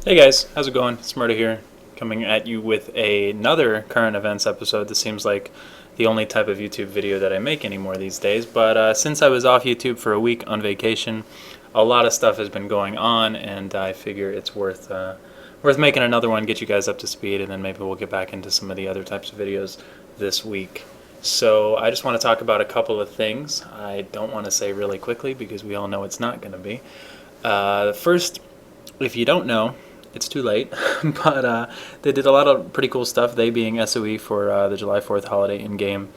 Hey guys, how's it going? ItZMuRdA here, coming at you with another current events episode. This seems like the only type of YouTube video that I make anymore these days, but since I was off YouTube for a week on vacation, a lot of stuff has been going on, and I figure it's worth making another one, get you guys up to speed, and then maybe we'll get back into some of the other types of videos this week. So I just want to talk about a couple of things. I don't want to say really quickly because we all know it's not going to be. First, if you don't know, it's too late, but they did a lot of pretty cool stuff, they being SOE for the July 4th holiday in-game,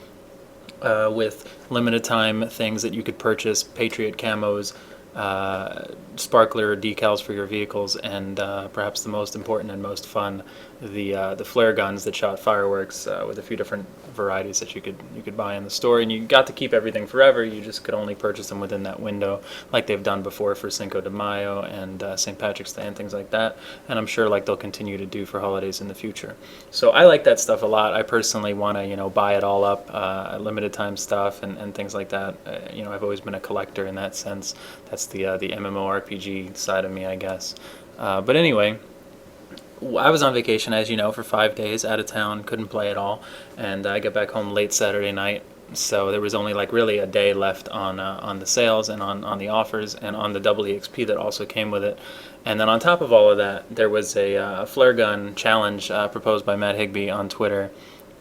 with limited time things that you could purchase, Patriot camos, sparkler decals for your vehicles, and perhaps the most important and most fun, the flare guns that shot fireworks, with a few different varieties that you could buy in the store, and you got to keep everything forever. You just could only purchase them within that window, like they've done before for Cinco de Mayo and St. Patrick's Day and things like that, and I'm sure like they'll continue to do for holidays in the future. So I like that stuff a lot. I personally want to buy it all up, limited time stuff and things like that. I've always been a collector in that sense. That's the MMORPG side of me, I guess. But anyway, I was on vacation, as you know, for 5 days, out of town, couldn't play at all, and I got back home late Saturday night, so there was only like really a day left on the sales and on the offers and on the double EXP that also came with it. And then on top of all of that, there was a flare gun challenge proposed by Matt Higbee on Twitter,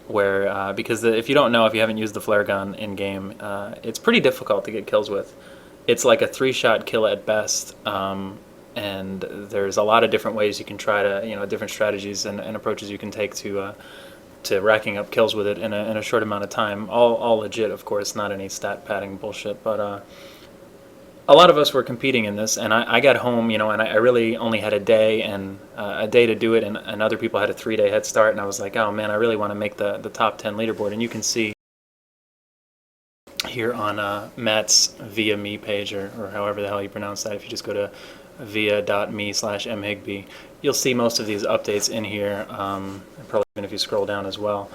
where because if you don't know, if you haven't used the flare gun in game, it's pretty difficult to get kills with. It's like a 3-shot kill at best, and there's a lot of different ways you can try to, different strategies and approaches you can take to racking up kills with it in a short amount of time. All legit, of course, not any stat padding bullshit, but a lot of us were competing in this, and I got home, and I really only had a day to do it, and other people had a 3-day head start, and I was like, oh man, I really want to make the top 10 leaderboard, and you can see here on Matt's Via Me page, or however the hell you pronounce that. If you just go to via.me/mhigbee, you'll see most of these updates in here, probably even if you scroll down as well,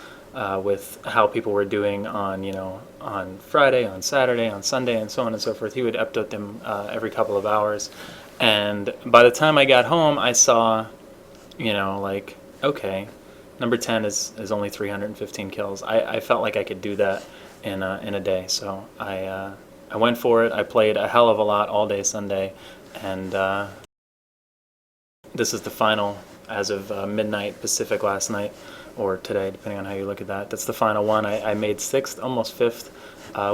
with how people were doing on Friday, on Saturday, on Sunday, and so on and so forth. He would update them every couple of hours, and by the time I got home, I saw, like, okay, number 10 is only 315 kills. I felt like I could do that in a day, so I went for it. I played a hell of a lot all day Sunday, and this is the final as of midnight Pacific last night, or today, depending on how you look at that. That's the final one. I made 6th, almost 5th,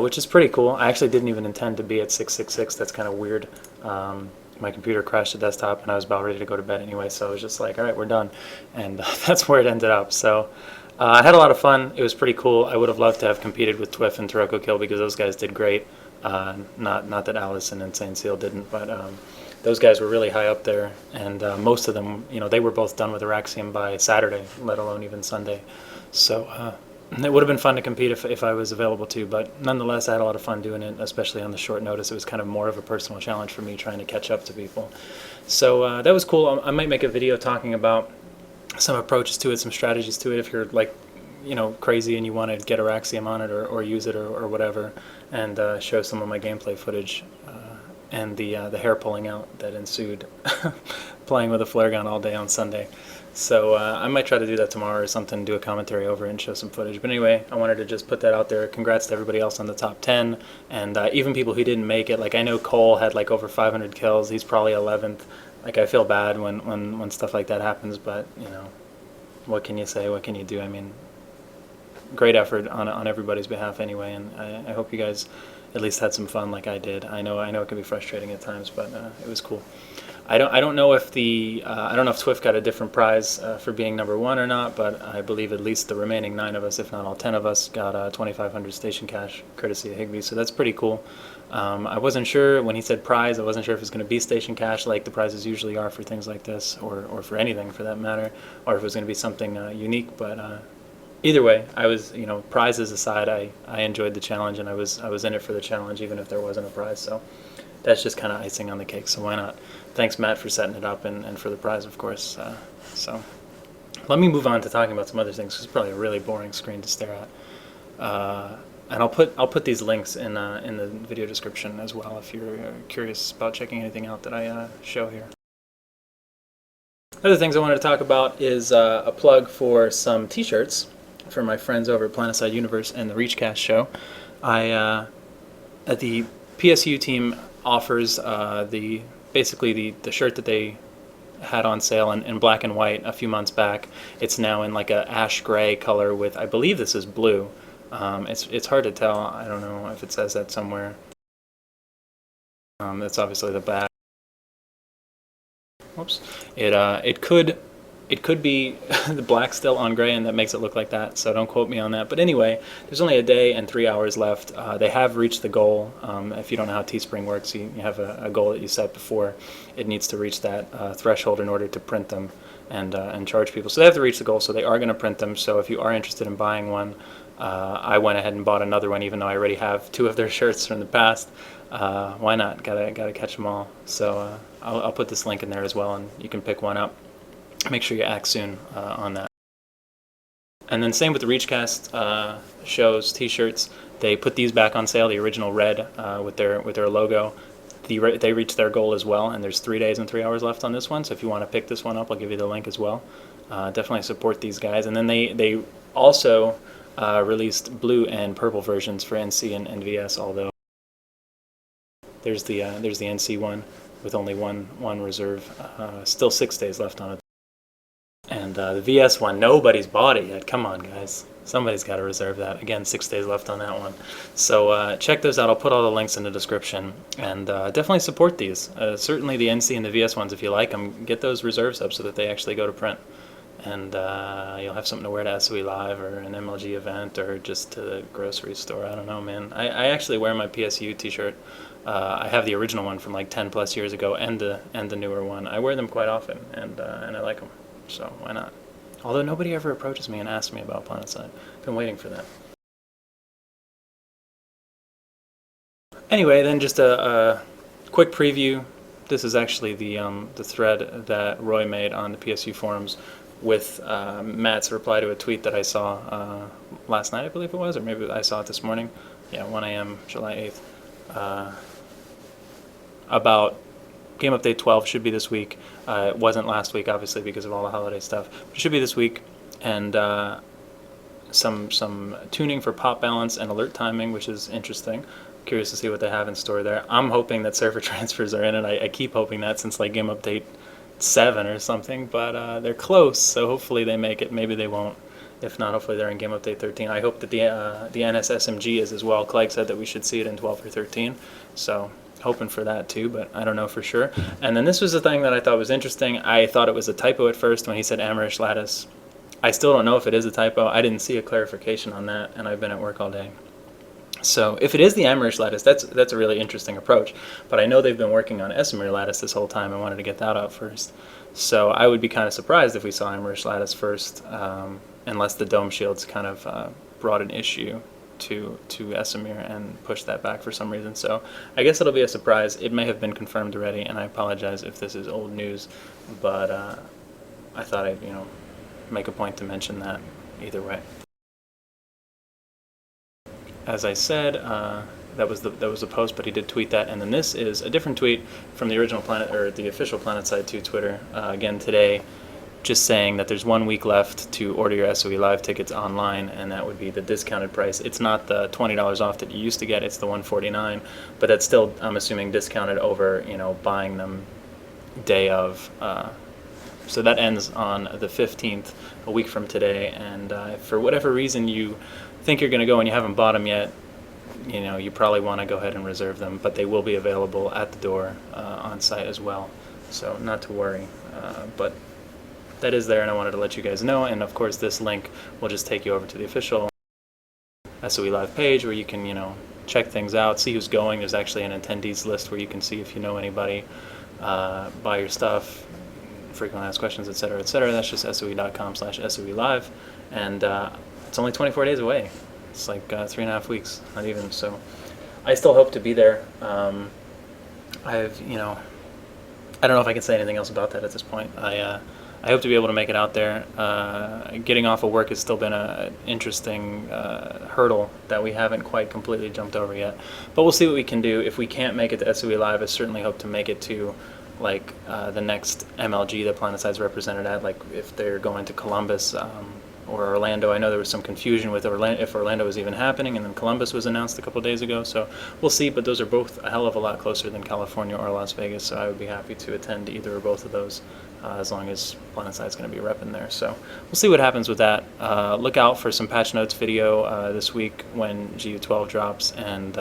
which is pretty cool. I actually didn't even intend to be at 666. That's kind of weird. My computer crashed the desktop, and I was about ready to go to bed anyway, so I was just like, all right, we're done, and that's where it ended up. So I had a lot of fun. It was pretty cool. I would have loved to have competed with Twiff and Taroko Kill because those guys did great. Not that Alice and Insane Seal didn't, but those guys were really high up there, and most of them, they were both done with Araxium by Saturday, let alone even Sunday. So it would have been fun to compete if I was available to, but nonetheless, I had a lot of fun doing it, especially on the short notice. It was kind of more of a personal challenge for me, trying to catch up to people. So that was cool. I might make a video talking about some approaches to it, some strategies to it, if you're like, crazy and you want to get Araxium on it or use it or whatever, and show some of my gameplay footage and the hair pulling out that ensued playing with a flare gun all day on Sunday. So I might try to do that tomorrow or something, do a commentary over it and show some footage. But anyway, I wanted to just put that out there. Congrats to everybody else on the top 10, and even people who didn't make it. Like, I know Cole had like over 500 kills. He's probably 11th. Like, I feel bad when stuff like that happens, but what can you say? What can you do? I mean, great effort on everybody's behalf anyway, and I hope you guys at least had some fun like I did. I know it can be frustrating at times, but it was cool. I don't know if Twiff got a different prize for being number 1 or not, but I believe at least the remaining 9 of us, if not all 10 of us, got 2,500 station cash courtesy of Higbee, so that's pretty cool. I wasn't sure when he said prize. I wasn't sure if it was going to be station cash like the prizes usually are for things like this, or for anything for that matter, or if it was going to be something unique, but either way, I was, prizes aside, I enjoyed the challenge, and I was in it for the challenge, even if there wasn't a prize. So that's just kind of icing on the cake. So why not? Thanks, Matt, for setting it up, and for the prize, of course. So let me move on to talking about some other things. It's probably a really boring screen to stare at. And I'll put these links in the video description as well if you're curious about checking anything out that I show here. Other things I wanted to talk about is a plug for some T-shirts for my friends over at PlanetSide-Universe and the ReachCast show. At the PSU team offers basically the shirt that they had on sale in black and white a few months back. It's now in like a ash gray color with, I believe this is blue. It's hard to tell. I don't know if it says that somewhere. That's obviously the back. Whoops. It could be the black still on gray, and that makes it look like that, so don't quote me on that. But anyway, there's only a day and 3 hours left. They have reached the goal. If you don't know how Teespring works, you have a goal that you set before. It needs to reach that threshold in order to print them and charge people. So they have to reach the goal, so they are going to print them. So if you are interested in buying one, I went ahead and bought another one, even though I already have 2 of their shirts from the past. Why not? Gotta catch them all. So I'll put this link in there as well, and you can pick one up. Make sure you act soon on that. And then same with the ReachCast shows T-shirts. They put these back on sale, the original red with their logo. They reached their goal as well, and there's 3 days and 3 hours left on this one. So if you want to pick this one up, I'll give you the link as well. Definitely support these guys. And then they also released blue and purple versions for NC and VS. Although there's the NC one with only one reserve. Still 6 days left on it. And the VS one, nobody's bought it yet. Come on, guys. Somebody's got to reserve that. Again, 6 days left on that one. So check those out. I'll put all the links in the description. And definitely support these. Certainly the NC and the VS ones, if you like them, get those reserves up so that they actually go to print. And you'll have something to wear to SOELive or an MLG event or just to the grocery store. I don't know, man. I actually wear my PSU t-shirt. I have the original one from like 10 plus years ago and the newer one. I wear them quite often, and I like them. So why not? Although nobody ever approaches me and asks me about PlanetSide. Been waiting for that. Anyway, then just a quick preview. This is actually the thread that Roy made on the PSU forums with Matt's reply to a tweet that I saw last night, I believe it was, or maybe I saw it this morning. Yeah, 1 a.m., July 8th. About Game Update 12 should be this week. It wasn't last week, obviously, because of all the holiday stuff. But it should be this week. And some tuning for pop balance and alert timing, which is interesting. Curious to see what they have in store there. I'm hoping that server transfers are in it. I keep hoping that since like Game Update 7 or something. But they're close, so hopefully they make it. Maybe they won't. If not, hopefully they're in Game Update 13. I hope that the NSSMG is as well. Clegg said that we should see it in 12 or 13. So hoping for that too, but I don't know for sure. And then this was the thing that I thought was interesting. I thought it was a typo at first when he said Amrish Lattice. I still don't know if it is a typo. I didn't see a clarification on that, and I've been at work all day. So if it is the Amrish Lattice, that's a really interesting approach. But I know they've been working on SOELive Lattice this whole time and wanted to get that out first. So I would be kind of surprised if we saw Amrish Lattice first, unless the dome shields kind of brought an issue to SOELive and push that back for some reason. So I guess it'll be a surprise. It may have been confirmed already, and I apologize if this is old news, but I thought I'd make a point to mention that either way. As I said, that was the post, but he did tweet that, and then this is a different tweet from the original the official PlanetSide 2 Twitter again today. Just saying that there's 1 week left to order your SOELive tickets online, and that would be the discounted price. It's not the $20 off that you used to get, it's the $149, but that's still, I'm assuming, discounted over, buying them day of. So that ends on the 15th, a week from today, and if for whatever reason you think you're going to go and you haven't bought them yet, you probably want to go ahead and reserve them, but they will be available at the door on site as well, so not to worry. But that is there, and I wanted to let you guys know. And of course, this link will just take you over to the official SOELive page where you can, check things out, see who's going. There's actually an attendees list where you can see if you know anybody, buy your stuff, frequently asked questions, etc., etc. That's just soe.com/SOELive, and it's only 24 days away. It's like 3.5 weeks, not even. So I still hope to be there. I don't know if I can say anything else about that at this point. I hope to be able to make it out there. Getting off of work has still been an interesting hurdle that we haven't quite completely jumped over yet. But we'll see what we can do. If we can't make it to SOELive, I certainly hope to make it to like the next MLG that PlanetSide's represented at, like if they're going to Columbus or Orlando. I know there was some confusion with if Orlando was even happening, and then Columbus was announced a couple days ago, so we'll see, but those are both a hell of a lot closer than California or Las Vegas, so I would be happy to attend either or both of those as long as PlanetSide's going to be repping there. So we'll see what happens with that. Look out for some patch notes video this week when GU12 drops, and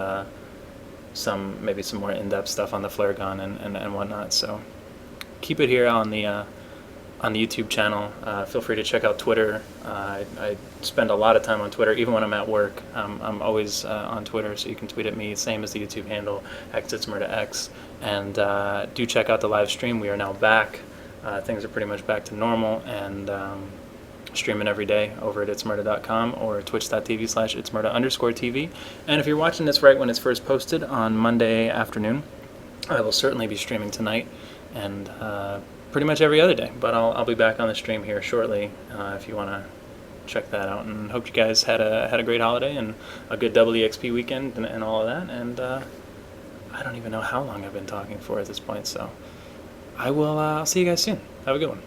maybe some more in-depth stuff on the flare gun and whatnot. So keep it here on the YouTube channel. Feel free to check out Twitter. I spend a lot of time on Twitter, even when I'm at work. I'm always on Twitter, so you can tweet at me, same as the YouTube handle, ItZMuRdA. And do check out the live stream. We are now back. Things are pretty much back to normal, and streaming every day over at ItZMuRdA.com or twitch.tv/ItZMuRdA_TV. And if you're watching this right when it's first posted on Monday afternoon, I will certainly be streaming tonight and pretty much every other day. But I'll be back on the stream here shortly if you want to check that out. And hope you guys had a great holiday and a good WEXP weekend and all of that. And I don't even know how long I've been talking for at this point, so I'll see you guys soon. Have a good one.